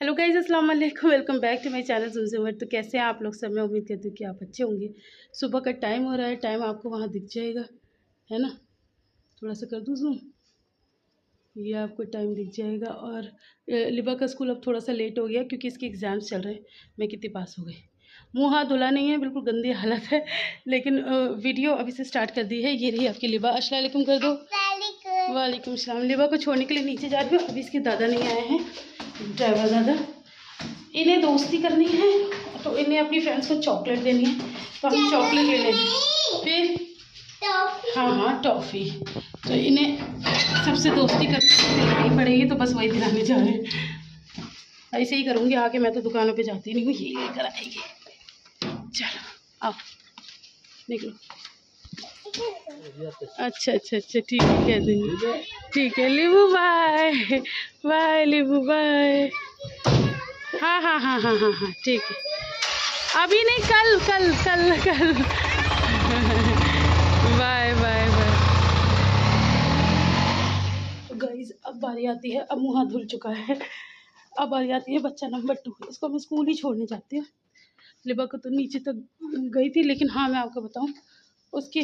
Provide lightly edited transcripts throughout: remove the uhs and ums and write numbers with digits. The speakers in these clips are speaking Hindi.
हेलो गाइस, अस्सलाम वालेकुम। Welcome back to my channel Zoomer. तो कैसे हैं आप लोग सब? मैं उम्मीद करती हूँ कि आप अच्छे होंगे। सुबह का टाइम हो रहा है, टाइम आपको वहाँ दिख जाएगा, है ना? थोड़ा सा कर दूँ ज़ूम, ये आपको टाइम दिख जाएगा। और लिबा का स्कूल अब थोड़ा सा लेट हो गया क्योंकि इसके एग्ज़ाम्स चल रहे हैं। मैं कितनी पास हो गई, मुँह हाथ धुला नहीं है, बिल्कुल गंदी हालत है, लेकिन वीडियो अभी से स्टार्ट कर दी है। ये रही आपकी लिबा। अस्सलाम वालेकुम कर दो। वालेकुम सलाम। लिबा को छोड़ने के लिए नीचे जा रही हूँ। अभी इसके दादा नहीं आए हैं, ड्राइवर दादा। इन्हें दोस्ती करनी है तो इन्हें अपनी फ्रेंड्स को चॉकलेट देनी है, तो हम चॉकलेट ले लेंगे। फिर हाँ टॉफ़ी, तो इन्हें सबसे दोस्ती करनी पड़ेगी, तो बस वही दिलाने जा रहे हैं। ऐसे ही करूँगी आके, मैं तो दुकानों पे जाती नहीं हूँ, यही लेकर आएगी। चलो आओ निकलो। अच्छा अच्छा अच्छा, ठीक है, कह देंगे। ठीक है लिबू, बाय बाय लिबू, बाय। हाँ हाँ हाँ हाँ हाँ हाँ ठीक है, अभी नहीं, कल कल कल कल। Bye bye bye. गाइस अब बारी आती है, अब मुँह हाथ धुल चुका है, अब बारी आती है बच्चा नंबर 2। इसको मैं स्कूल ही छोड़ने जाती हूँ। लिबा को तो नीचे तक गई थी, लेकिन हाँ मैं आपको बताऊँ, उसकी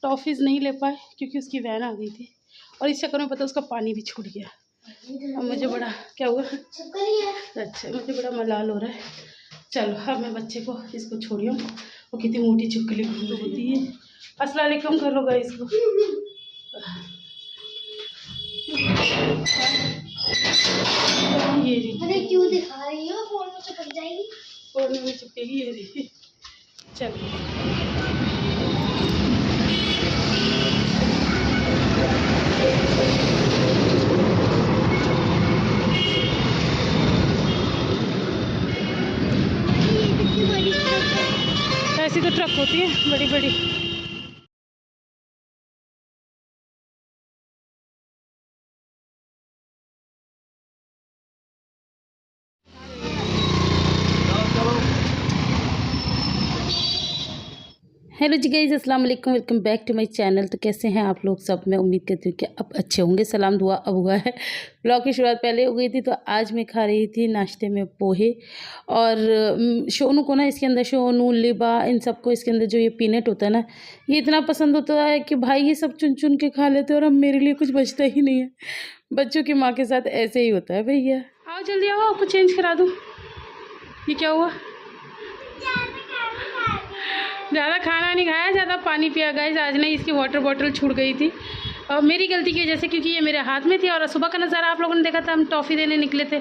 टॉफ़ीज़ नहीं ले पाए क्योंकि उसकी वैन आ गई थी, और इस चक्कर में पता उसका पानी भी छूट गया। अब मुझे बड़ा क्या हुआ, अच्छा मुझे बड़ा मलाल हो रहा है। चलो अब मैं बच्चे को इसको छोड़ी हूँ, वो कितनी मोटी चुपकली होती है। अस्सलाम वालेकुम कर लो गाइस को। ये रही, अरे क्यों दिखा रही हो? फोन में चिपक जाएगी। फोन में चिपकेगी, ये रही। चलो ऐसी तो ट्रक होती है बड़ी बड़ी। हेलो जी गाइस, अस्सलाम वालेकुम, welcome back to my channel. तो कैसे हैं आप लोग सब? मैं उम्मीद करती हूँ कि अब अच्छे होंगे। सलाम दुआ अब हुआ है। ब्लॉग की शुरुआत पहले हो गई थी, तो आज मैं खा रही थी नाश्ते में पोहे। और शोनू को ना, इसके अंदर शोनू, लिबा, इन सबको इसके अंदर जो ये पीनट होता है ना, ये इतना पसंद होता है कि भाई ये सब चुन चुन के खा लेते हैं, और अब मेरे लिए कुछ बचता ही नहीं है। बच्चों की माँ के साथ ऐसे ही होता है भैया। आओ जल्दी आओ, आपको चेंज करा दूँ। ये क्या हुआ? ज़्यादा खाना नहीं खाया, ज़्यादा पानी पिया। गाइस आज नहीं, इसकी वाटर बॉटल छूट गई थी, और मेरी गलती की वजह से, क्योंकि ये मेरे हाथ में थी। और सुबह का नज़ारा आप लोगों ने देखा था, हम टॉफ़ी देने निकले थे,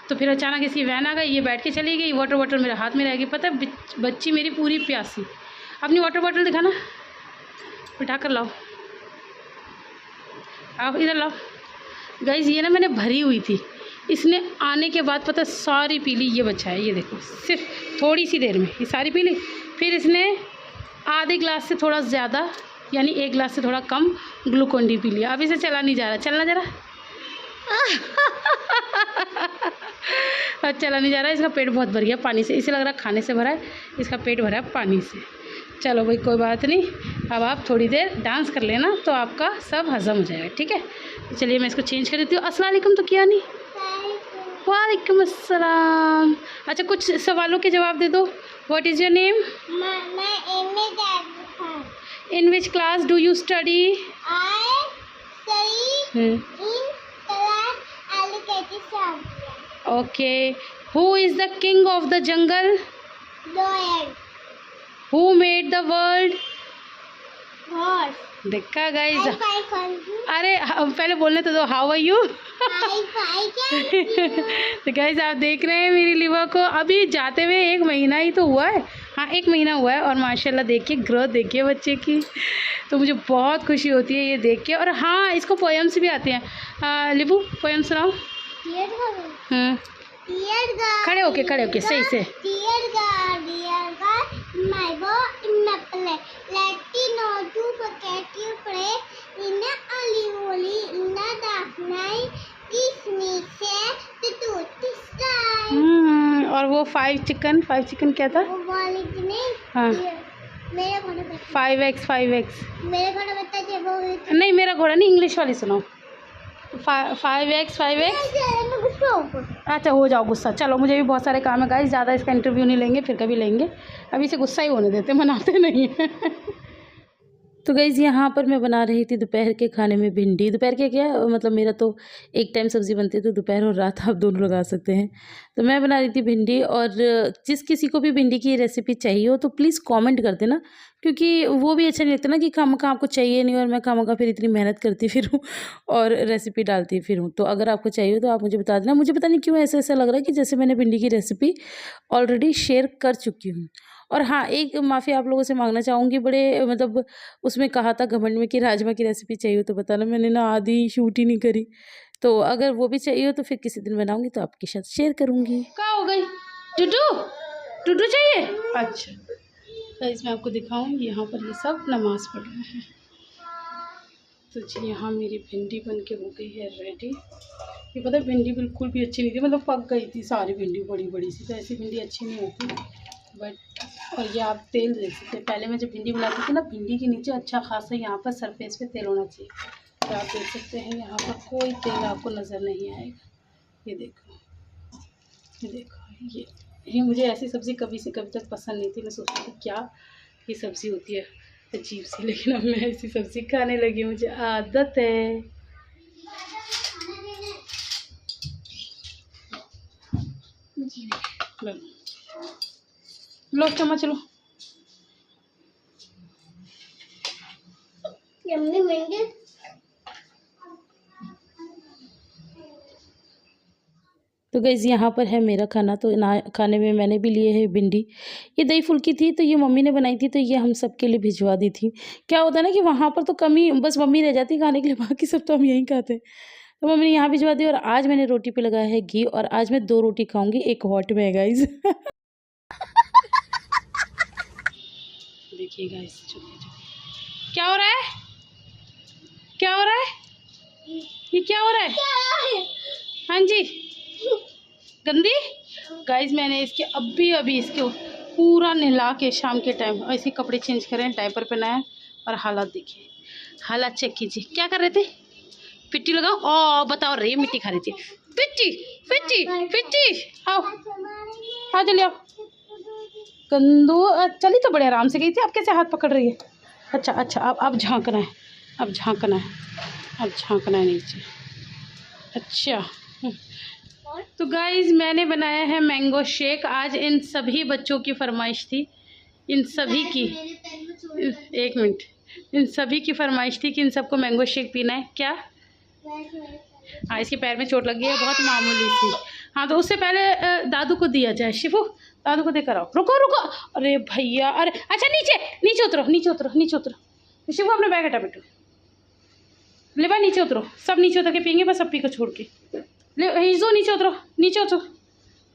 तो फिर अचानक इसकी वैन आ गई, ये बैठ के चली गई, वाटर बॉटल मेरे हाथ में रह गई। पता है बच्ची मेरी पूरी प्यासी। अपनी वाटर बॉटल दिखाना, बिठा कर लाओ, आओ इधर लाओ। गाइस ये ना मैंने भरी हुई थी, इसने आने के बाद पता सारी पी ली। ये बच्चा है, ये देखो, सिर्फ थोड़ी सी देर में ये सारी पी ली। फिर इसने आधे ग्लास से थोड़ा ज़्यादा, यानी 1 गिलास से थोड़ा कम ग्लूकोन डी पी लिया। अब इसे चला नहीं जा रहा, चलना जरा। अब चला नहीं जा रहा, इसका पेट बहुत भर गया पानी से। इसे लग रहा खाने से भरा है, इसका पेट भरा है पानी से। चलो भाई कोई बात नहीं, अब आप थोड़ी देर डांस कर लेना तो आपका सब हज़म हो जाएगा, ठीक है? तो चलिए मैं इसको चेंज कर देती हूँ। अस्सलाम वालेकुम तो किया नहीं। वालेकुम अस्सलाम। अच्छा कुछ सवालों के जवाब दे दो। What is your name? In which class do you study? I study in class LKG 7. Okay. Who is the king of the jungle? Lion. Who made the world? Horse. देखा गाइस। I fight. अरे पहले बोलने तो दो, how are you? I fight. तो गाइस आप देख रहे हैं मेरी लिबा को, अभी जाते हुए 1 महीना ही तो हुआ है। हाँ 1 महीना हुआ है, और माशाल्लाह देखिए ग्रोथ देखिए बच्चे की, तो मुझे बहुत खुशी होती है ये देख के। और हाँ इसको पोएम्स भी आते हैं। लिबू पोएम सुनाओ। खड़े होके सही से। और वो 5 चिकन क्या था? हाँ 5x नहीं, मेरा घोड़ा नहीं, इंग्लिश वाली सुनाओ। 5x अच्छा हो जाओ गुस्सा, चलो मुझे भी बहुत सारे काम है गाइस, ज़्यादा इसका इंटरव्यू नहीं लेंगे, फिर कभी लेंगे, अभी से गुस्सा ही होने देते, मनाते नहीं हैं। तो गाइज़ यहाँ पर मैं बना रही थी दोपहर के खाने में भिंडी। दोपहर के क्या मतलब मेरा तो एक टाइम सब्ज़ी बनती है, तो दोपहर और रात आप दोनों लगा सकते हैं। तो मैं बना रही थी भिंडी, और जिस किसी को भी भिंडी की रेसिपी चाहिए हो तो प्लीज़ कमेंट कर देना, क्योंकि वो भी अच्छा नहीं लगता ना कि खामखा आपको चाहिए नहीं और मैं खामखा फिर इतनी मेहनत करती फिरूँ और रेसिपी डालती फिरूँ। तो अगर आपको चाहिए हो तो आप मुझे बता देना। मुझे पता नहीं क्यों ऐसा-ऐसा लग रहा है कि जैसे मैंने भिंडी की रेसिपी ऑलरेडी शेयर कर चुकी हूँ। और हाँ, एक माफ़ी आप लोगों से माँगना चाहूँगी, बड़े मतलब उसमें कहा था घमंड में कि राजमा की रेसिपी चाहिए हो तो बताना, मैंने ना आधी शूट ही नहीं करी। तो अगर वो भी चाहिए हो तो फिर किसी दिन बनाऊँगी तो आपके साथ शेयर करूँगी। क्या हो गई? टुटू? टुटू चाहिए? अच्छा। गाइस मैं आपको दिखाऊँ, यहाँ पर ये सब नमाज़ पढ़ रहे हैं। तो जी यहाँ मेरी भिंडी बन के हो गई है रेडी। ये पता है भिंडी बिल्कुल भी अच्छी नहीं थी, मतलब पक गई थी सारी भिंडी बड़ी-बड़ी सी, तो ऐसी भिंडी अच्छी नहीं होती। बट और ये आप तेल देख सकते हैं, पहले मैं जब भिंडी बनाती थी ना, भिंडी के नीचे अच्छा खासा यहाँ पर सरफेस पे तेल होना चाहिए। तो आप देख सकते हैं यहाँ पर कोई तेल आपको नज़र नहीं आएगा। ये देखो, ये देखो, ये मुझे ऐसी सब्ज़ी कभी से कभी तक पसंद नहीं थी। मैं सोचती थी क्या ये सब्ज़ी होती है अजीब सी, लेकिन अब मैं ऐसी सब्ज़ी खाने लगी, मुझे आदत है। लो चम्मच लो। यम्मी भिंडी। तो गाइस यहाँ पर है मेरा खाना। तो ना खाने में मैंने भी लिए है भिंडी। ये दही फुल्की थी, तो ये मम्मी ने बनाई थी, तो ये हम सब के लिए भिजवा दी थी। क्या होता है ना कि वहाँ पर तो कमी बस मम्मी रह जाती खाने के लिए, बाकी सब तो हम यहीं खाते हैं। तो मम्मी ने यहाँ भिजवा दी, और आज मैंने रोटी पे लगाया है घी, और आज मैं 2 रोटी खाऊंगी, एक हॉट में है गाइस। देखिए गाइस क्या हो रहा है, क्या हो रहा है, ये क्या हो रहा है? हाँ जी गंदी। गाइज मैंने इसके अभी इसके पूरा नहला के शाम के टाइम ऐसे कपड़े चेंज करें, डायपर पहनाया, और हालात देखिए, हालात चेक कीजिए। क्या कर रहे थे? पिट्टी लगाओ। ओ बताओ रे, मिट्टी खा रही थी। पिट्टी पिट्टी पिट्टी, आओ आओ जल्दी आओ। गंदू चली तो बड़े आराम से गई थी, अब कैसे हाथ पकड़ रही है? अच्छा अच्छा, अब झांकना है, अब झांकना है, अब झांकना है नीचे। अच्छा तो गाइज़ मैंने बनाया है मैंगो शेक। आज इन सभी बच्चों की फरमाइश थी, इन सभी की, एक मिनट, इन सभी की फरमाइश थी कि इन सबको मैंगो शेक पीना है। क्या? हाँ इसके पैर में चोट लगी है, बहुत मामूली सी। हाँ तो उससे पहले दादू को दिया जाए। शिफू दादू को देकर आओ। रुको रुको, अरे भैया, अरे अच्छा नीचे नीचे उतरो, नीचे उतरो, नीचे उतरो। शिफू अपने बैग हटा बेटू, ले भाई नीचे उतरो, सब नीचे उतर के पियेंगे बस अपी को छोड़ के। ले हिजो नीचे उतरो, नीचे उतरो,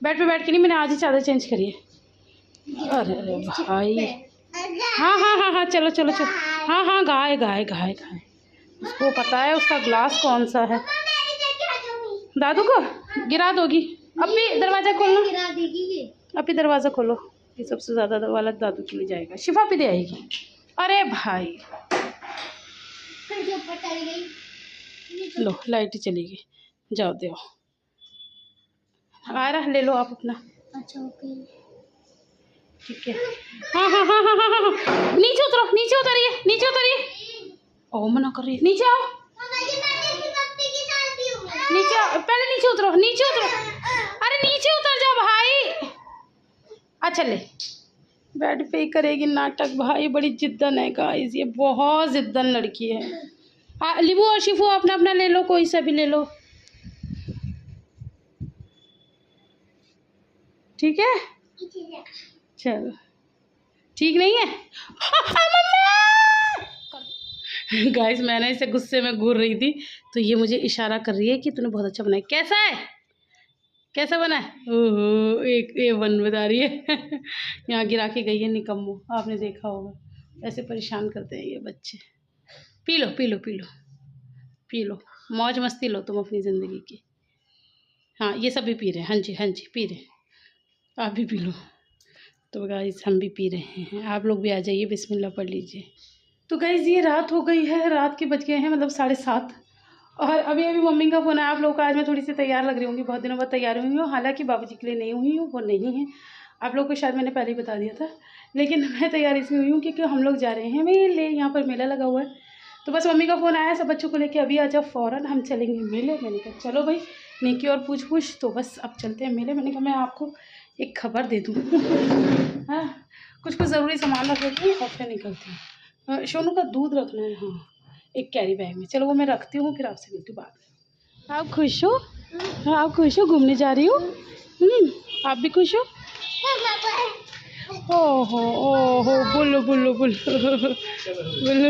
बेड पे बैठ के नहीं, मैंने आज ही चादर चेंज करी है। अरे अरे भाई, हाँ हाँ हाँ हाँ चलो चलो चलो, हाँ हाँ गाय गाय गाय गाय, उसको पता है उसका ग्लास कौन सा है। दादू को गिरा दोगी? अपी दरवाज़ा खोलना, अपी दरवाज़ा खोलो, ये सबसे ज़्यादा वाला दादू के लिए जाएगा, शिफा भी दे आएगी। अरे भाई लो लाइट चली गई, जाओ दे आ रहा, ले लो आप अपना। अच्छा ओके ठीक है। हाँ हाँ हाँ हाँ हाँ हाँ, नीचे उतरो, नीचे उतरिए, नीचे उतरिए। ओ मना कर रही है, नीचे आओ, नीचे आओ, पहले नीचे उतरो, नीचे उतरो, अरे नीचे उतर जाओ भाई। अच्छा ले, बेड पे ही करेगी नाटक भाई, बड़ी जिद्दन है गाइस, ये बहुत जिद्दन लड़की है। हाँ लिबू और शिफू अपना अपना ले लो, कोई सा भी ले लो, ठीक है? चलो ठीक नहीं है? गाइस मैंने इसे गुस्से में घूर रही थी, तो ये मुझे इशारा कर रही है कि तूने बहुत अच्छा बनाया। कैसा है, कैसा बना है? ओहो एक A1 बता रही है। यहाँ गिरा के गई है निकम्मो, आपने देखा होगा, ऐसे परेशान करते हैं ये बच्चे। P low P low P low P low, मौज मस्ती लो तुम अपनी ज़िंदगी की। हाँ ये सब भी पी रहे हैं, हाँ जी हाँ जी पी रहे हैं, आप भी पी लो। तो गाइस हम भी पी रहे हैं, आप लोग भी आ जाइए, बिस्मिल्लाह पढ़ लीजिए। तो गाइस ये रात हो गई है, रात के बज गए हैं मतलब 7:30, और अभी अभी मम्मी का फ़ोन आया आप लोगों का। आज मैं थोड़ी सी तैयार लग रही हूँ, बहुत दिनों बाद तैयार हुई हूँ। हालांकि बाबूजी के लिए नहीं हुई हूँ, वो नहीं है। आप लोग को शायद मैंने पहले ही बता दिया था, लेकिन मैं तैयार इसलिए हुई हूँ क्योंकि हम लोग जा रहे हैं मेले। यहाँ पर मेला लगा हुआ है, तो बस मम्मी का फ़ोन आया सब बच्चों को लेके अभी आ जाओ फ़ौरन, हम चलेंगे मेले। मैंने कहा चलो भाई, नेकी और पूछ तो बस अब चलते हैं मेले। मैंने कहा मैं आपको एक खबर दे दूँ। हाँ, कुछ ज़रूरी सामान रख लेती हूँ और फिर निकलती हूँ। सोनू का दूध रखना है, हाँ, एक कैरी बैग में। चलो वो मैं रखती हूँ, फिर आपसे मिलती हूँ बाद में। आप खुश हो? हाँ, आप खुश हो? घूमने जा रही हो? आप भी खुश हो? ओहो ओहो, बोलो बोलो बोलो बोलो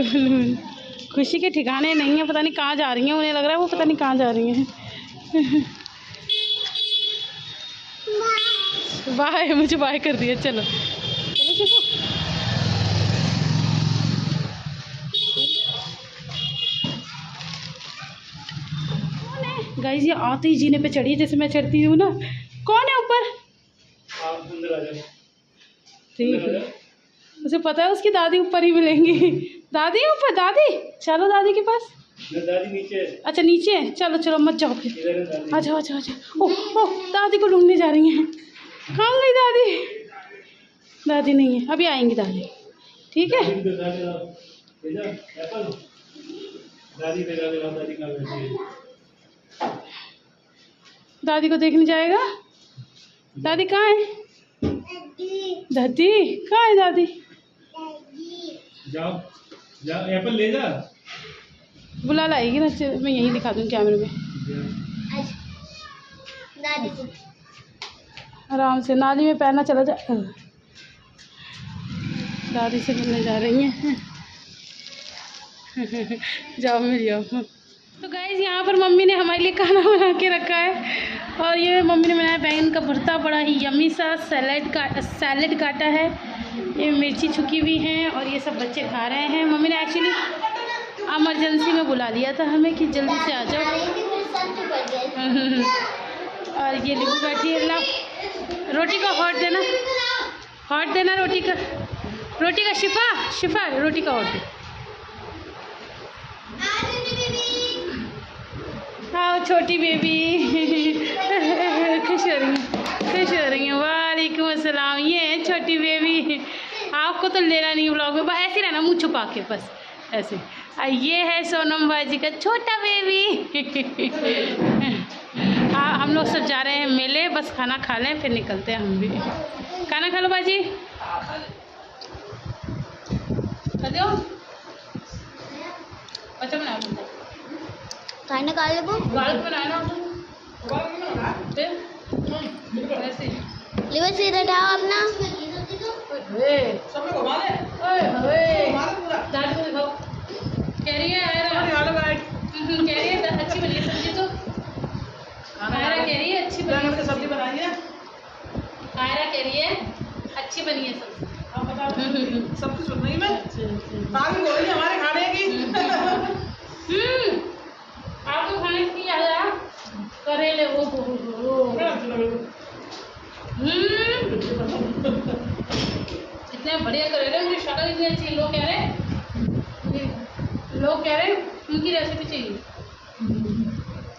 बोलो। खुशी के ठिकाने नहीं है, पता नहीं कहाँ जा रही हैं। उन्हें लग रहा है वो पता नहीं कहाँ जा रही हैं। बाय, मुझे बाय कर दिया। चलो चलो चलो। गाइस ये आते ही जीने पे चढ़ी जैसे मैं चढ़ती हूँ ना। कौन है ऊपर? ठीक है, उसे पता है उसकी दादी ऊपर ही मिलेंगी। दादी ऊपर, दादी चलो दादी के पास। दादी नीचे है। अच्छा नीचे है, चलो चलो मत जाओ फिर। अच्छा अच्छा अच्छा, ओह दादी को ढूंढने जा रही हैं। कहाँ गई दादी? दादी नहीं है, अभी आएंगी दादी। ठीक है, दादी को देखने जाएगा। दादी कहाँ है? दादी कहाँ है? दादी जाओ जाओ, एप्पल ले जा। बुला लाएगी ना, मैं यहीं दिखा दूँ कैमरे में। आराम से नाली में पैर ना चला जा। दादी से मिलने जा रही हैं। जाओ मिल जाओ। तो गाइस यहाँ पर मम्मी ने हमारे लिए खाना बना के रखा है, और ये मम्मी ने बनाया बैंगन का भरता, बड़ा ही यम्मी सा सैलेड काटा है। ये मिर्ची छुकी हुई हैं और ये सब बच्चे खा रहे हैं। मम्मी ने एक्चुअली इमरजेंसी में बुला लिया था हमें कि जल्दी से आ जाओ। और ये लिबू बैठी है। ला रोटी का हॉट देना रोटी का शिफा रोटी का हॉट दे। हाँ छोटी बेबी खुश हो रही हैं। वालेकुम अस्सलाम। ये है छोटी बेबी। आपको तो लेना नहीं व्लॉग में, बस ऐसे रहना मुँह छुपा के, बस ऐसे। ये है सोनम बाजी का छोटा बेबी। हम लोग सब जा रहे हैं मेले, बस खाना खा लें फिर निकलते हैं हम भी। खाना खा लो बाजी, खा दो। अच्छा बना लो खाना खा लो। गाल बनाना वैसे लिवर से हटाओ अपना। दादी को दिखाओ। कह रही है अच्छी बनी है सब्जी। तो आयरा कह रही है अच्छी बनी है सब्जी। बनाई है आयरा कह रही है अच्छी बनी है सब्जी। आप बताओ सब कुछ सुन रही मैं। बात बोल रही है हमारे खाने की। आपको खाने की याद आया? करेले वो इतने बढ़िया करेले, उनकी शक्ल इतनी अच्छी। लोग कह रहे उनकी रेसिपी चाहिए,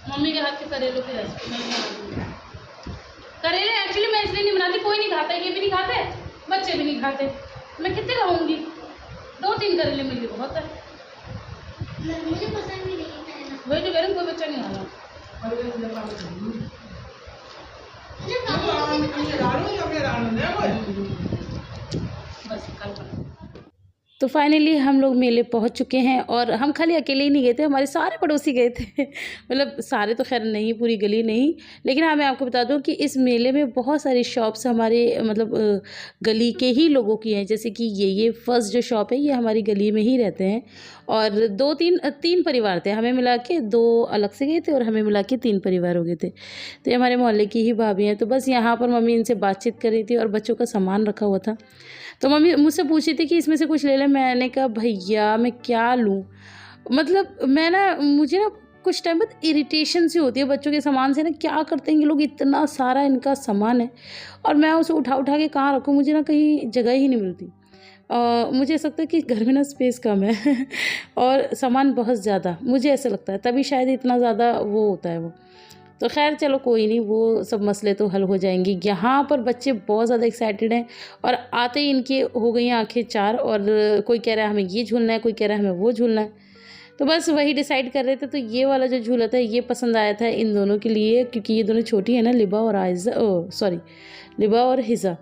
मम्मी के हाथ के करेलों की रेसिपी। करेले एक्चुअली मैं इसलिए नहीं बनाती, कोई नहीं खाता, ये भी नहीं खाते, बच्चे भी नहीं खाते, मैं कितने खाऊंगी? 2-3 करेले मिल गए बहुत है। मुझे पसंद भी नहीं है। वही तो कह रही हूँ, कोई बच्चा नहीं आ रहा। बस कल तो फाइनली हम लोग मेले पहुंच चुके हैं, और हम खाली अकेले ही नहीं गए थे, हमारे सारे पड़ोसी गए थे। मतलब सारे तो खैर नहीं, पूरी गली नहीं, लेकिन हाँ मैं आपको बता दूं कि इस मेले में बहुत सारी शॉप्स हमारे मतलब गली के ही लोगों की हैं। जैसे कि ये फर्स्ट जो शॉप है ये हमारी गली में ही रहते हैं, और 3 परिवार थे, हमें मिला के 2 अलग से गए थे और हमें मिला के 3 परिवार हो गए थे। तो ये हमारे मोहल्ले की ही भाभी हैं। तो बस यहाँ पर मम्मी इनसे बातचीत कर रही थी और बच्चों का सामान रखा हुआ था, तो मम्मी मुझसे पूछी थी कि इसमें से कुछ ले लें। मैंने कहा भैया मैं क्या लूँ, मतलब मुझे ना कुछ टाइम बाद इरिटेशन सी होती है बच्चों के सामान से ना। क्या करते हैं ये लोग, इतना सारा इनका सामान है और मैं उसे उठा के कहाँ रखूँ, मुझे ना कहीं जगह ही नहीं मिलती। मुझे ऐसा लगता है कि घर में ना स्पेस कम है और सामान बहुत ज़्यादा, मुझे ऐसा लगता है, तभी शायद इतना ज़्यादा वो होता है वो। तो खैर चलो कोई नहीं, वो सब मसले तो हल हो जाएंगे। यहाँ पर बच्चे बहुत ज़्यादा एक्साइटेड हैं और आते ही इनकी हो गई हैं आँखें चार, और कोई कह रहा है हमें ये झूलना है, कोई कह रहा है हमें वो झूलना है। तो बस वही डिसाइड कर रहे थे। तो ये वाला जो झूला था ये पसंद आया था इन दोनों के लिए, क्योंकि ये दोनों छोटी है ना, लिबा और आयज़ा, लिबा और हिज़ा।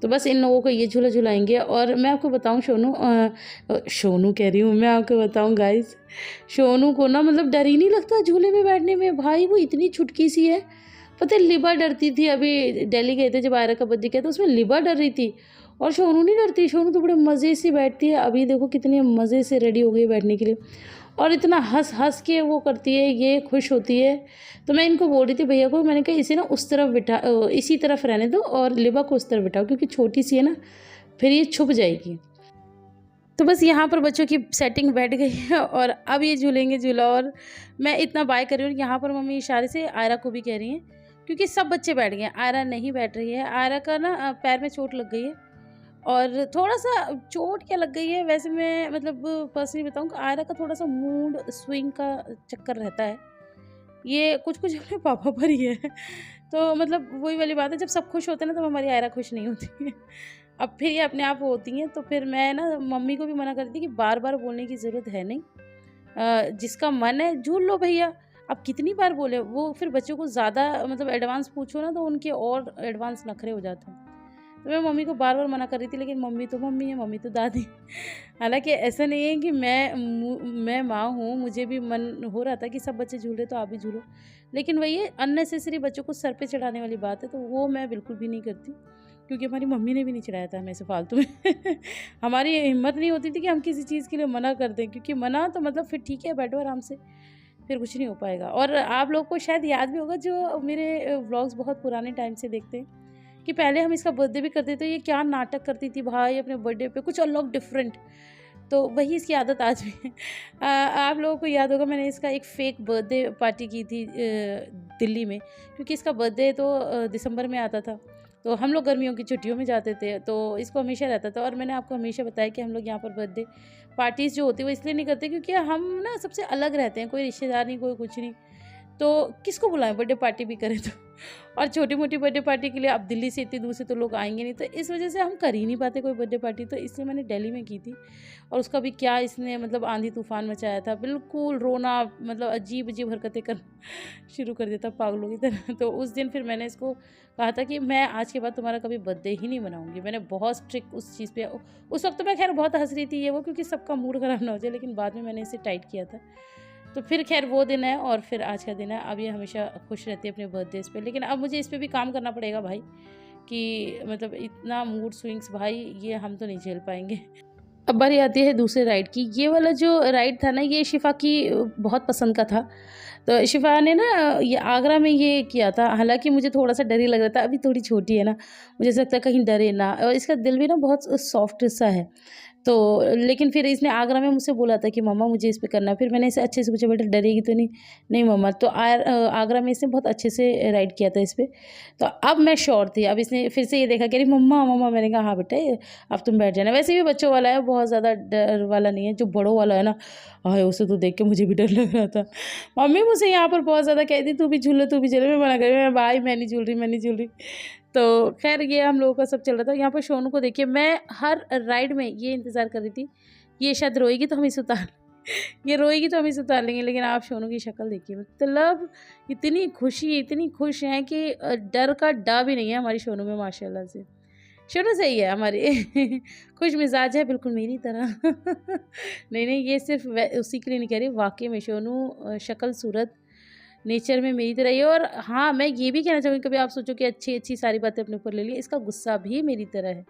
तो बस इन लोगों को ये झूला झुलाएंगे। और मैं आपको बताऊं सोनू कह रही हूँ, मैं आपको बताऊं गाइस, सोनू को ना मतलब डर ही नहीं लगता झूले में बैठने में भाई, वो इतनी छुटकी सी है। पता है लिबा डरती थी, अभी दिल्ली गए थे जब आयरा का बर्थडे किया तो उसमें लिबा डर रही थी और सोनू नहीं डरती। सोनू तो बड़े मज़े से बैठती है, अभी देखो कितने मज़े से रेडी हो गई बैठने के लिए और इतना हंस हंस के वो करती है, ये खुश होती है। तो मैं इनको बोल रही थी भैया को, मैंने कहा इसे ना उस तरफ बिठा, इसी तरफ रहने दो और लिबा को उस तरफ बिठाओ, क्योंकि छोटी सी है ना, फिर ये छुप जाएगी। तो बस यहाँ पर बच्चों की सेटिंग बैठ गई है और अब ये झूलेंगे झूला। और मैं इतना बाय कर रही हूँ, यहाँ पर मम्मी इशारे से आयरा को भी कह रही हैं, क्योंकि सब बच्चे बैठ गए हैं, आयरा नहीं बैठ रही है। आयरा का ना पैर में चोट लग गई है और थोड़ा सा चोट क्या लग गई है, वैसे मैं मतलब पर्सनली बताऊँ कि आयरा का थोड़ा सा मूड स्विंग का चक्कर रहता है, ये कुछ कुछ अपने पापा पर ही है। तो मतलब वही वाली बात है, जब सब खुश होते हैं ना तो हमारी आयरा खुश नहीं होती है। अब फिर ये अपने आप होती हैं, तो फिर मैं ना मम्मी को भी मना करती कि बार बार बोलने की ज़रूरत है नहीं, जिसका मन है झूल लो भैया। अब कितनी बार बोले, वो फिर बच्चों को ज़्यादा मतलब एडवांस पूछो ना तो उनके और एडवांस नखरे हो जाते हैं। तो मैं मम्मी को बार बार मना कर रही थी, लेकिन मम्मी तो मम्मी है, मम्मी तो दादी। हालांकि ऐसा नहीं है कि मैं माँ हूँ, मुझे भी मन हो रहा था कि सब बच्चे झूल रहे तो आप भी झूलो, लेकिन वही है अननेसेसरी बच्चों को सर पे चढ़ाने वाली बात है, तो वो मैं बिल्कुल भी नहीं करती, क्योंकि हमारी मम्मी ने भी नहीं चढ़ाया था हमें ऐसे फालतू में। हमारी हिम्मत नहीं होती थी कि हम किसी चीज़ के लिए मना कर दें, क्योंकि मना तो मतलब फिर ठीक है बैठो आराम से, फिर कुछ नहीं हो पाएगा। और आप लोग को शायद याद भी होगा जो मेरे व्लॉग्स बहुत पुराने टाइम से देखते हैं, कि पहले हम इसका बर्थडे भी करते थे, ये क्या नाटक करती थी भाई अपने बर्थडे पे, कुछ अलग डिफरेंट। तो वही इसकी आदत आज भी है। आप लोगों को याद होगा मैंने इसका एक फ़ेक बर्थडे पार्टी की थी दिल्ली में, क्योंकि इसका बर्थडे तो दिसंबर में आता था, तो हम लोग गर्मियों की छुट्टियों में जाते थे, तो इसको हमेशा रहता था। और मैंने आपको हमेशा बताया कि हम लोग यहाँ पर बर्थडे पार्टीज़ जो होती है वो इसलिए नहीं करते क्योंकि हम ना सबसे अलग रहते हैं, कोई रिश्तेदार नहीं, कोई कुछ नहीं, तो किसको बुलाएं बर्थडे पार्टी भी करें तो। और छोटी मोटी बर्थडे पार्टी के लिए अब दिल्ली से इतनी दूर से तो लोग आएंगे नहीं, तो इस वजह से हम कर ही नहीं पाते कोई बर्थडे पार्टी, तो इसलिए मैंने दिल्ली में की थी। और उसका भी क्या इसने मतलब आंधी तूफान मचाया था, बिल्कुल रोना, मतलब अजीब अजीब हरकतें करना शुरू कर देता पागलों की तरह। तो उस दिन फिर मैंने इसको कहा था कि मैं आज के बाद तुम्हारा कभी बर्थडे ही नहीं मनाऊंगी। मैंने बहुत स्ट्रिक्ट उस चीज़ पे, उस वक्त तो मैं खैर बहुत हंस रही थी ये वो, क्योंकि सबका मूड ख़राब ना हो जाए, लेकिन बाद में मैंने इसे टाइट किया था। तो फिर खैर वो दिन है और फिर आज का दिन है। अब ये हमेशा खुश रहती है अपने बर्थडेज़ पे, लेकिन अब मुझे इस पे भी काम करना पड़ेगा भाई, कि मतलब इतना मूड स्विंग्स भाई ये हम तो नहीं झेल पाएंगे। अब बारी आती है दूसरे राइड की। ये वाला जो राइड था ना, ये शिफा की बहुत पसंद का था, तो शिफा ने ना ये आगरा में ये किया था। हालांकि मुझे थोड़ा सा डर ही लग रहा था, अभी थोड़ी छोटी है ना, मुझे ऐसा लगता है कहीं डरे ना, और इसका दिल भी ना बहुत सॉफ्ट सा है। तो लेकिन फिर इसने आगरा में मुझसे बोला था कि मम्मा मुझे इस पे करना है। फिर मैंने इसे अच्छे से पूछा बेटा डरेगी तो नहीं? नहीं मम्मा। तो आगरा में इसने बहुत अच्छे से राइड किया था इस पर, तो अब मैं श्योर थी। अब इसने फिर से ये देखा कि अरे मम्मा मम्मा, मैंने कहा हाँ बेटा अब तुम बैठ जाना। वैसे भी बच्चों वाला है, बहुत ज़्यादा डर वाला नहीं है। जो बड़ों वाला है ना, हाय उसे तो देख के मुझे भी डर लग रहा था। मम्मी मुझे यहाँ पर बहुत ज़्यादा कहती तू भी झूल तू भी झूले, मैं मना कर रही, मैं भाई मैं नहीं झूल रही, मैं नहीं झूल रही। तो खैर ये हम लोगों का सब चल रहा था। यहाँ पर सोनू को देखिए, मैं हर राइड में ये इंतज़ार कर रही थी, ये शायद रोएगी तो हम इसे उतार ये रोएगी तो हम इसे उतार लेंगे। लेकिन आप सोनू की शक्ल देखिए, मतलब इतनी खुशी, इतनी खुश हैं कि डर का डा भी नहीं है हमारी सोनू में माशाल्लाह से। सोनू सही है हमारी खुश मिजाज है बिल्कुल मेरी तरह। नहीं नहीं, ये सिर्फ उसी के लिए नहीं कह रही, वाकई में सोनू शक्ल सूरत नेचर में मेरी तरह ही है। और हाँ, मैं ये भी कहना चाहूँगी, कभी आप सोचो कि अच्छी अच्छी सारी बातें अपने ऊपर ले ली, इसका गुस्सा भी मेरी तरह है।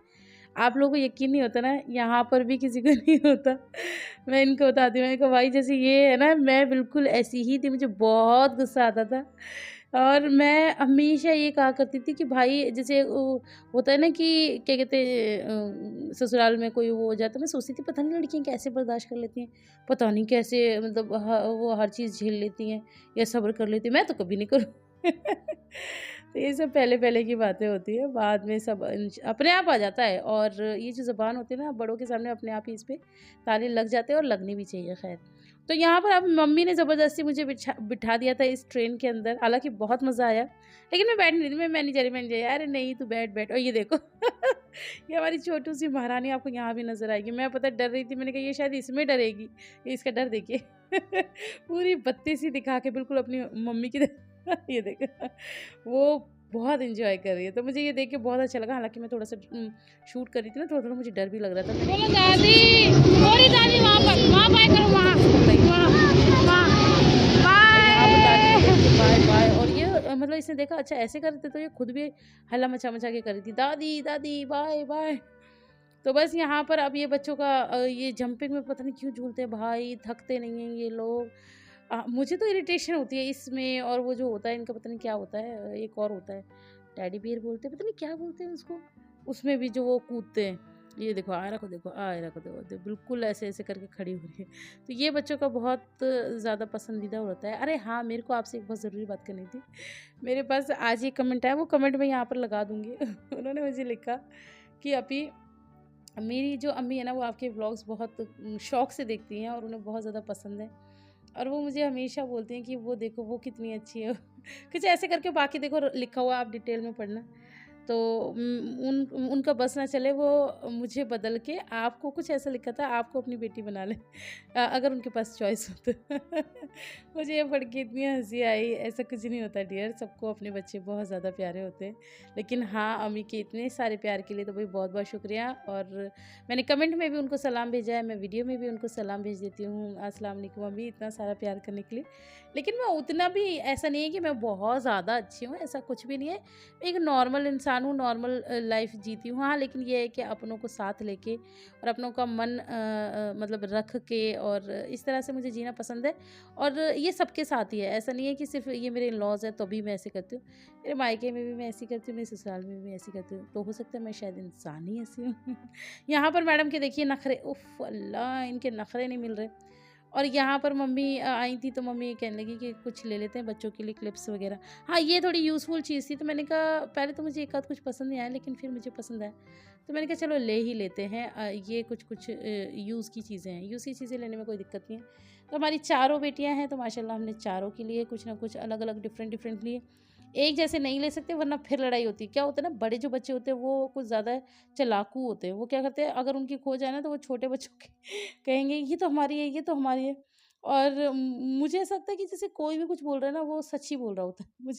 आप लोगों को यकीन नहीं होता ना, यहाँ पर भी किसी को नहीं होता। मैं इनको बताती हूँ, मैंने कहा भाई जैसे ये है ना, मैं बिल्कुल ऐसी ही थी, मुझे बहुत गुस्सा आता था। और मैं हमेशा ये कहा करती थी कि भाई जैसे होता है ना कि क्या कहते हैं, ससुराल में कोई वो हो जाता है, मैं सोचती थी पता नहीं लड़कियाँ कैसे बर्दाश्त कर लेती हैं, पता नहीं कैसे मतलब वो हर चीज़ झेल लेती हैं या सब्र कर लेती हैं, मैं तो कभी नहीं करूँ। तो ये सब पहले पहले की बातें होती है, बाद में सब अपने आप आ जाता है। और ये जो ज़बान होती है ना, बड़ों के सामने अपने आप ही इस पे ताले लग जाते हैं और लगनी भी चाहिए। खैर, तो यहाँ पर अब मम्मी ने ज़बरदस्ती मुझे बिठा दिया था इस ट्रेन के अंदर। हालाँकि बहुत मज़ा आया, लेकिन मैं बैठ नहीं रही थी। मैं नहीं जा रही, मैं नहीं जा रही। अरे नहीं, तू बैठ बैठ। और ये देखो ये हमारी छोटू सी महारानी आपको यहाँ भी नज़र आएगी। मैं पता डर रही थी, मैंने कहा ये शायद इसमें डरेगी। ये इसका डर देखिए पूरी बत्ती सी दिखा के बिल्कुल अपनी मम्मी की तरह ये देखो वो बहुत एंजॉय कर रही है। तो मुझे ये देख के बहुत अच्छा लगा। हालाँकि मैं थोड़ा-सा शूट कर रही थी ना, थोड़ा-थोड़ा मुझे डर भी लग रहा था। बोलो दादी, सॉरी दादी, वहाँ पर, वहाँ बाय करो, वहाँ, बाय बाय। और ये मतलब इसने देखा अच्छा ऐसे कर रहे थे, तो ये खुद भी हल्ला मचा-मचा के कर रही थी, दादी, दादी, बाय बाय। तो बस यहाँ पर अब ये बच्चों का ये जंपिंग में पता नहीं क्यों झूलते हैं भाई, थकते नहीं हैं ये लोग। मुझे तो इरिटेशन होती है इसमें। और वो जो होता है इनका पता नहीं क्या होता है, एक और होता है टेडी बियर बोलते हैं, पता नहीं क्या बोलते हैं उसको, उसमें भी जो वो कूदते हैं। ये देखो आयरा को देखो, आयरा को देखो, बिल्कुल ऐसे ऐसे करके खड़ी हो रही है। तो ये बच्चों का बहुत ज़्यादा पसंदीदा होता है। अरे हाँ, मेरे को आपसे एक बहुत ज़रूरी बात करनी थी। मेरे पास आज ये कमेंट आया, वो कमेंट मैं यहाँ पर लगा दूँगी उन्होंने मुझे लिखा कि अभी मेरी जो अम्मी है ना, वो आपके व्लॉग्स बहुत शौक से देखती हैं और उन्हें बहुत ज़्यादा पसंद है। और वो मुझे हमेशा बोलती हैं कि वो देखो वो कितनी अच्छी है कुछ ऐसे करके। बाकी देखो लिखा हुआ, आप डिटेल में पढ़ना। तो उनका बस ना चले, वो मुझे बदल के आपको कुछ ऐसा लिखा था, आपको अपनी बेटी बना ले अगर उनके पास चॉइस हो तो मुझे ये पढ़ के इतनी हंसी आई। ऐसा कुछ नहीं होता डियर, सबको अपने बच्चे बहुत ज़्यादा प्यारे होते हैं। लेकिन हाँ, अम्मी के इतने सारे प्यार के लिए तो भाई बहुत बहुत शुक्रिया। और मैंने कमेंट में भी उनको सलाम भेजा है, मैं वीडियो में भी उनको सलाम भेज देती हूँ, अस्सलाम वालेकुम अम्मी, इतना सारा प्यार करने के लिए। लेकिन मैं उतना भी ऐसा नहीं है कि मैं बहुत ज़्यादा अच्छी हूँ, ऐसा कुछ भी नहीं है। एक नॉर्मल इंसान हूँ, नॉर्मल लाइफ जीती हूँ। हाँ, लेकिन ये है कि अपनों को साथ लेके और अपनों का मन मतलब रख के, और इस तरह से मुझे जीना पसंद है। और ये सबके साथ ही है, ऐसा नहीं है कि सिर्फ ये मेरे इन-लॉज़ हैं तो भी मैं ऐसे करती हूँ। मेरे मायके में भी मैं ऐसी करती हूँ, मेरे ससुराल में भी मैं ऐसी करती हूँ। तो हो सकता है मैं शायद इंसान ही ऐसी हूँ यहाँ पर मैडम के देखिए नखरे, उफ़ अल्लाह, इनके नखरे नहीं मिल रहे। और यहाँ पर मम्मी आई थी, तो मम्मी कहने लगी कि कुछ ले लेते हैं बच्चों के लिए क्लिप्स वगैरह। हाँ, ये थोड़ी यूज़फुल चीज़ थी, तो मैंने कहा पहले तो मुझे एक आध कुछ पसंद नहीं आया, लेकिन फिर मुझे पसंद आया, तो मैंने कहा चलो ले ही लेते हैं। ये कुछ कुछ यूज़ की चीज़ें हैं, यूज़ की चीज़ें लेने में कोई दिक्कत नहीं है। तो हमारी चारों बेटियाँ हैं, तो माशाल्लाह हमने चारों के लिए कुछ ना कुछ अलग अलग डिफरेंट डिफरेंट लिए। एक जैसे नहीं ले सकते, वरना फिर लड़ाई होती है। क्या होता है ना, बड़े जो बच्चे होते हैं वो कुछ ज़्यादा चालाकू होते हैं। वो क्या करते हैं, अगर उनकी खो जाए ना, तो वो छोटे बच्चों के कहेंगे ये तो हमारी है, ये तो हमारी है। और मुझे ऐसा लगता है कि जैसे कोई भी कुछ बोल रहा है ना, वो सच ही बोल रहा होता है।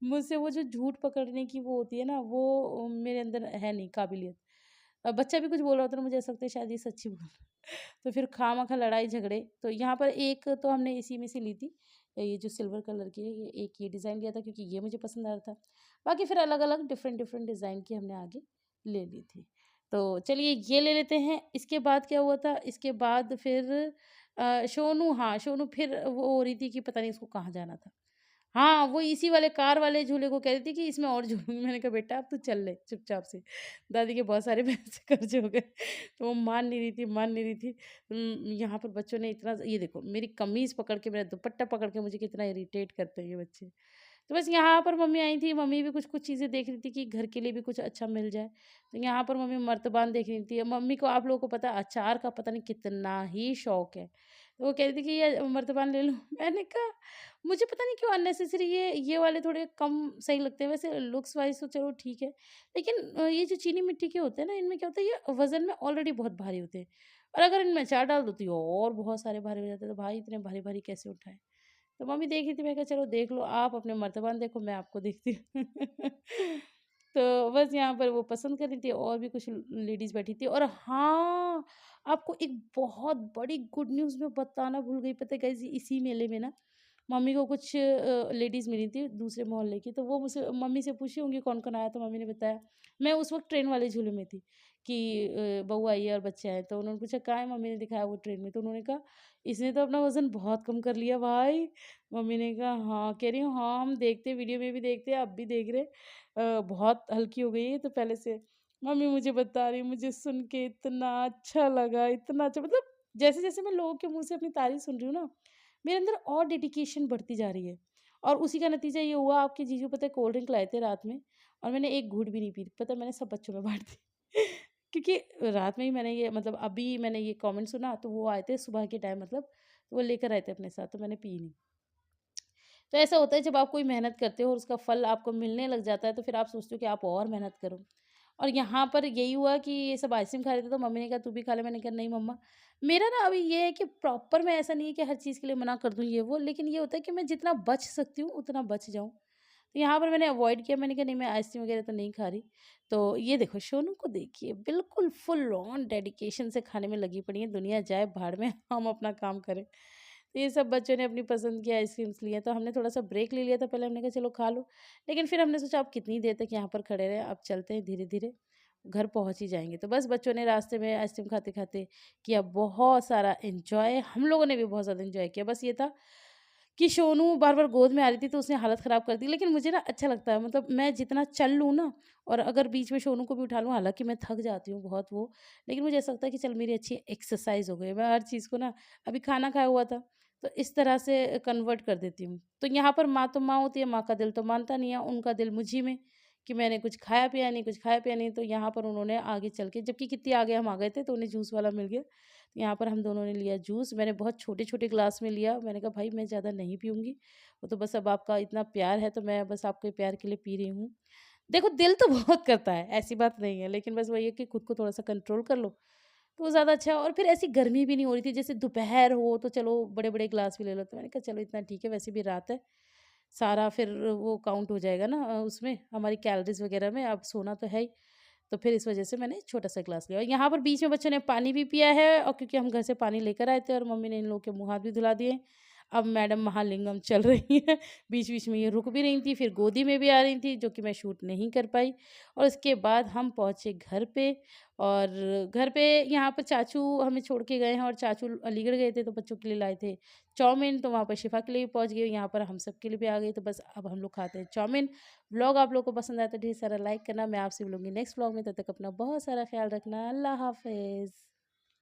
मुझसे वो जो झूठ पकड़ने की वो होती है ना, वो मेरे अंदर है नहीं काबिलियत। बच्चा भी कुछ बोल रहा होता है ना, मुझे ऐसा लगता है शायद ये सच ही बोल रहा है। तो फिर खामखा लड़ाई झगड़े। तो यहाँ पर एक तो हमने इसी में से ली थी, ये जो सिल्वर कलर की है, ये एक ये डिज़ाइन लिया था क्योंकि ये मुझे पसंद आ रहा था। बाकी फिर अलग-अलग डिफरेंट डिज़ाइन की हमने आगे ले ली थी। तो चलिए ये ले लेते हैं। इसके बाद क्या हुआ था, इसके बाद फिर सोनू, हाँ, सोनू फिर वो हो रही थी कि पता नहीं इसको कहाँ जाना था। हाँ, वो इसी वाले कार वाले झूले को कह रही थी कि इसमें और झूलूँगी। मैंने कहा बेटा अब तू चल ले चुपचाप से। दादी के बहुत सारे पैसे खर्च हो गए। तो वो मान नहीं रही थी, मान नहीं रही थी। यहाँ पर बच्चों ने इतना, ये देखो मेरी कमीज़ पकड़ के, मेरा दुपट्टा पकड़ के मुझे कितना इरिटेट करते हैं ये बच्चे। तो बस यहाँ पर मम्मी आई थी, मम्मी भी कुछ-कुछ चीज़ें देख रही थी कि घर के लिए भी कुछ अच्छा मिल जाए। तो यहाँ पर मम्मी मर्तबान देख रही थी। मम्मी को आप लोगों को पता है अचार का पता नहीं कितना ही शौक है। तो वो कह रही थी कि ये मर्तबान ले लो। मैंने कहा मुझे पता नहीं क्यों अननेसेसरी ये वाले थोड़े कम सही लगते हैं। वैसे लुक्स वाइज़ तो चलो ठीक है। लेकिन ये जो चीनी मिट्टी के होते हैं ना, इनमें क्या होता है, ये वज़न में ऑलरेडी बहुत भारी होते हैं। और अगर इनमें अचार डाल दो तो ये और बहुत सारे भारी हो जाते हैं। तो भाई इतने भारी-भारी कैसे उठाएँ? तो मम्मी देख रही थी, मैं कहा चलो देख लो, आप अपने मर्तबान देखो, मैं आपको देखती हूँ। तो बस यहाँ पर वो पसंद कर रही थी, और भी कुछ लेडीज़ बैठी थी। और हाँ, आपको एक बहुत बड़ी गुड न्यूज़ मैं बताना भूल गई। पता है गाइज़, इसी मेले में ना मम्मी को कुछ लेडीज़ मिली थी दूसरे मोहल्ले की। तो वो मुझसे मम्मी से पूछी होंगी कौन-कौन आया, तो मम्मी ने बताया। मैं उस वक़्त ट्रेन वाले झूले में थी कि बहू आई है और बच्चे आए। तो उन्होंने पूछा कहाँ है, मम्मी ने दिखाया वो ट्रेन में। तो उन्होंने कहा इसने तो अपना वज़न बहुत कम कर लिया भाई। मम्मी ने कहा हाँ, कह रही हूँ हाँ, हम देखते वीडियो में भी देखते हैं, अब भी देख रहे, बहुत हल्की हो गई है तो पहले से। मम्मी मुझे बता रही, मुझे सुन के इतना अच्छा लगा, इतना अच्छा, मतलब जैसे-जैसे मैं लोगों के मुँह से अपनी तारीफ़ सुन रही हूँ ना, मेरे अंदर और डेडिकेशन बढ़ती जा रही है। और उसी का नतीजा ये हुआ, आपके जीजू पता है कोल्ड ड्रिंक लाए थे रात में, और मैंने एक घूँट भी नहीं पी। पता है मैंने सब बच्चों में बाँट दी। क्योंकि रात में ही मैंने ये मतलब अभी मैंने ये कमेंट सुना, तो वो आए थे सुबह के टाइम, मतलब वो लेकर आए थे अपने साथ, तो मैंने पी नहीं। तो ऐसा होता है जब आप कोई मेहनत करते हो और उसका फल आपको मिलने लग जाता है, तो फिर आप सोचते हो कि आप और मेहनत करो। और यहाँ पर यही हुआ कि ये सब आइसक्रीम खा रहे थे, तो मम्मी ने कहा तू भी खा ले, मैंने कहा नहीं मम्मा। मेरा ना अभी ये है कि प्रॉपर मैं ऐसा नहीं है कि हर चीज़ के लिए मना कर दूँ ये वो, लेकिन ये होता है कि मैं जितना बच सकती हूँ उतना बच जाऊँ। तो यहाँ पर मैंने अवॉइड किया, मैंने कहा नहीं मैं आइसक्रीम वगैरह तो नहीं खा रही। तो ये देखो सोनू को देखिए, बिल्कुल फुल ऑन डेडिकेशन से खाने में लगी पड़ी है, दुनिया जाए भाड़ में, हम अपना काम करें। तो ये सब बच्चों ने अपनी पसंद की आइसक्रीम्स ली हैं, तो हमने थोड़ा-सा ब्रेक ले लिया था, पहले हमने कहा चलो खा लो। लेकिन फिर हमने सोचा अब कितनी देर तक यहाँ पर खड़े रहें, अब चलते हैं धीरे-धीरे, घर पहुँच ही जाएँगे। तो बस बच्चों ने रास्ते में आइसक्रीम खाते-खाते किया बहुत सारा एन्जॉय, हम लोगों ने भी बहुत ज़्यादा एन्जॉय किया। बस ये था कि सोनू बार-बार गोद में आ रही थी, तो उसने हालत ख़राब कर दी। लेकिन मुझे ना अच्छा लगता है, मतलब मैं जितना चल लूँ ना, और अगर बीच में सोनू को भी उठा लूँ, हालाँकि मैं थक जाती हूँ बहुत वो, लेकिन मुझे ऐसा लगता है कि चल मेरी अच्छी एक्सरसाइज़ हो गई। मैं हर चीज़ को ना, अभी खाना खाया हुआ था, तो इस तरह से कन्वर्ट कर देती हूँ। तो यहाँ पर माँ तो माँ होती है, माँ का दिल तो मानता नहीं है, उनका दिल मुझी में, कि मैंने कुछ खाया पिया नहीं, कुछ खाया पिया नहीं। तो यहाँ पर उन्होंने आगे चल के, जबकि कितनी आगे हम आ गए थे, तो उन्हें जूस वाला मिल गया। यहाँ पर हम दोनों ने लिया जूस, मैंने बहुत छोटे-छोटे ग्लास में लिया, मैंने कहा भाई मैं ज़्यादा नहीं पीऊँगी, वो तो बस अब आपका इतना प्यार है, तो मैं बस आपके प्यार के लिए पी रही हूँ। देखो दिल तो बहुत करता है, ऐसी बात नहीं है, लेकिन बस वही है कि खुद को थोड़ा-सा कंट्रोल कर लो, तो वो ज़्यादा अच्छा है। और फिर ऐसी गर्मी भी नहीं हो रही थी, जैसे दोपहर हो तो चलो बड़े-बड़े ग्लास भी ले लो, तो मैंने कहा चलो इतना ठीक है, वैसे भी रात है, सारा फिर वो काउंट हो जाएगा ना उसमें हमारी कैलोरीज़ वगैरह में, अब सोना तो है ही। तो फिर इस वजह से मैंने छोटा-सा ग्लास लिया, और यहाँ पर बीच में बच्चों ने पानी भी पिया है, और क्योंकि हम घर से पानी लेकर आए थे और मम्मी ने इन लोगों के मुँह हाथ भी धुला दिए। अब मैडम महालिंगम चल रही हैं, बीच-बीच में ये रुक भी रही थी, फिर गोदी में भी आ रही थी, जो कि मैं शूट नहीं कर पाई। और उसके बाद हम पहुँचे घर पे, और घर पे यहाँ पर चाचू हमें छोड़ के गए हैं, और चाचू अलीगढ़ गए थे, तो बच्चों के लिए लाए थे चाउमीन, तो वहाँ पर शिफ़ा के लिए भी पहुँच गए, यहाँ पर हम सब के लिए भी आ गई, तो बस अब हम लोग खाते हैं चाउमीन। व्लॉग आप लोगों को पसंद आया तो ढेर सारा लाइक करना। मैं आपसे मिलूँगी नेक्स्ट व्लॉग में, तब तक अपना बहुत सारा ख़्याल रखना। अल्लाह हाफ़िज़।